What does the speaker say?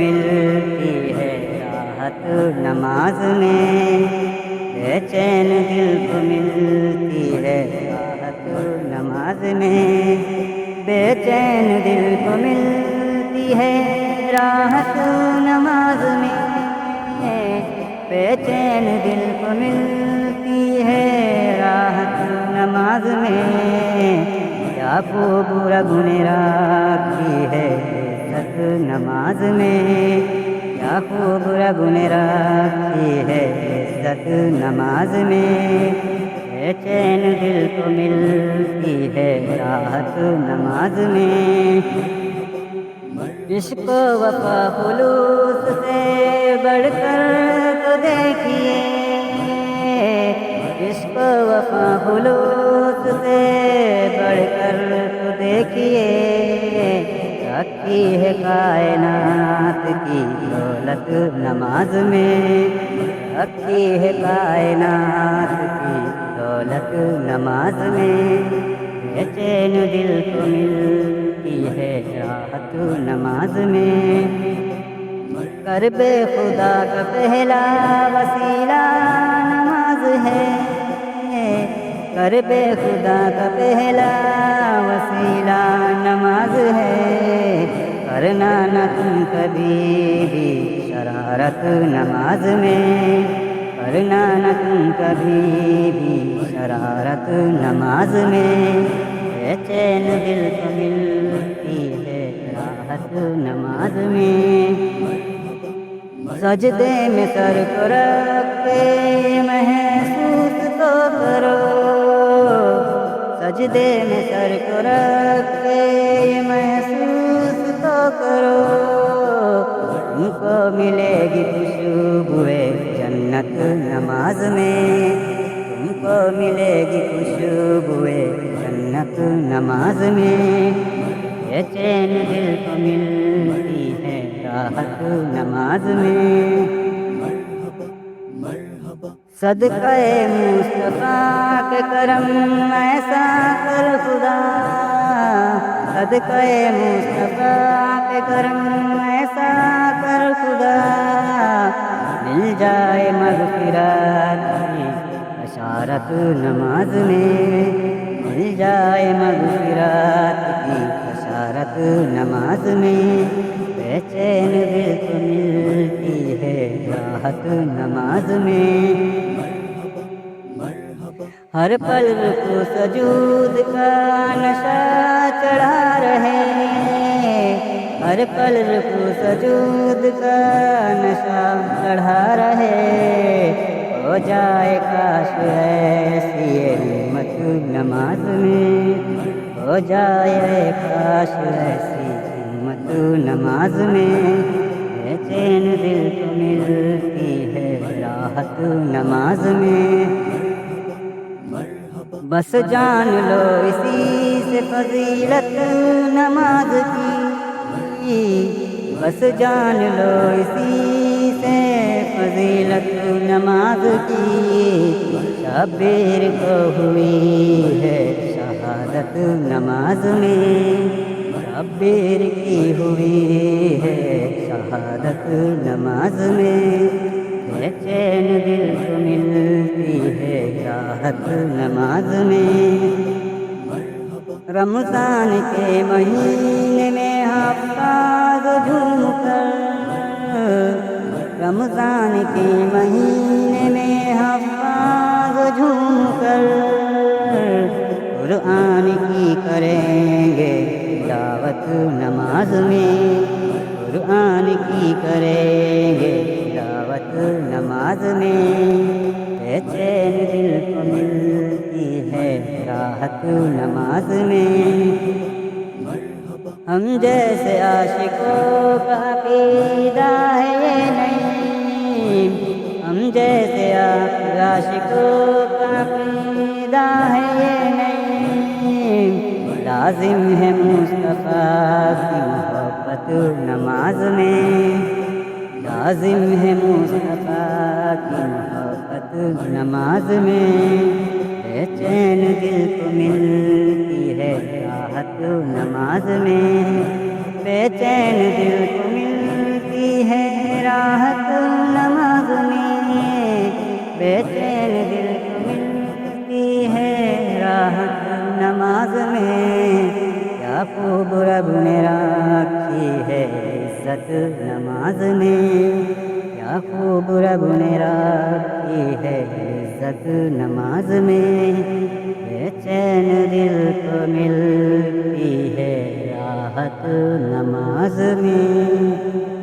ملتی ہے راحت نماز میں، بے چین دل کو ملتی ہے راحت نماز میں، بے چین دل کو ملتی ہے راحت نماز میں، بے چین دل کو ملتی ہے راحت نماز میں، کیا خوب رب نے رکھی ہے عزت نماز میں، کیا خوب رب نے رکھی ہے عزت نماز میں، بے چین دل کو ملتی ہے راحت نماز میں، عشق و وفا خلوص سے بڑھ کر تو دیکھیے، عشق و وفا خلوص سے بڑھ کر تو دیکھیے، رکھی ہے کائنات کی دولت نماز میں، رکھی ہے کائنات کی دولت نماز میں، بے چین دل کو ملتی ہے راحت نماز میں، قرب خدا کا پہلا وسیلہ نماز ہے، قرب خدا کا پہلا وسیلہ نماز ہے، کرنا نہ تم کبھی بھی شرارت نماز میں، کرنا نہ تم کبھی بھی شرارت نماز میں، بے چین دل کو ملتی ہے راحت نماز میں، سجدے میں سر کو رکھ کے محسوس تو کرو، سجدے میں سر کو رکھ کے محسوس تو کرو، تم کو ملے گی خوشبوئے جنت نماز میں، تم کو ملے گی خوشبوئے جنت نماز میں، بے چین دل کو ملتی ہے راحت نماز میں، صدقہ مصطفیٰ کے کرم ایسا کر خدا، صدقہ مصطفیٰ کے کرم ایسا کر خدا، مل جائے مغفرت کی بشارت نماز میں، مل جائے مغفرت کی بشارت نماز میں، بے چین دل کو ملتی ہے راحت نماز میں، ہر پل کو سجود کا نشہ چڑھا رہے، ہر پل کو سجود کا نشہ چڑھا رہے، ہو جائے کاش ایسی ہمت نماز میں، ہو جائے کاش ایسی ہمت نماز میں، بے چین دل کو ملتی ہے راحت نماز میں، بس جان لو اسی سے فضیلت نماز کی، بس جان لو اسی سے فضیلت نماز کی، شبیر کو ہوئی ہے شہادت نماز میں، شبیر کی ہوئی ہے شہادت نماز میں، بے چین دل کو ملتی ہے راحت نماز میں، رمضان کے مہینے میں حفاظ جھوم کر، رمضان کے مہینے میں حفاظ جھوم کر، قرآن کی کریں گے تلاوت نماز میں، قرآن کی کریں گے تلاوت نماز میں، بے چین دل کو ملتی ہے راحت نماز میں، ہم جیسے عاشقوں کا عقیدہ ہے یہ نہیں، ہم جیسے عاشقوں کا عقیدہ ہے یہ نہیں، لازم ہے مصطفیٰ کی محبت نماز میں، لازم ہے مصطفیٰ کی محبت نماز میں، بے چین دل کو ملتی ہے راحت نماز میں، بے چین دل کو ملتی راحت نماز میں، بے چین دل کو ملتی ہے راحت نماز میں، کیا خوب رب نے رکھی ہے عزت نماز میں، کیا خوب رب نے رکھی ہے عزت نماز میں، بے چین دل کو ملتی ہے راحت نماز میں۔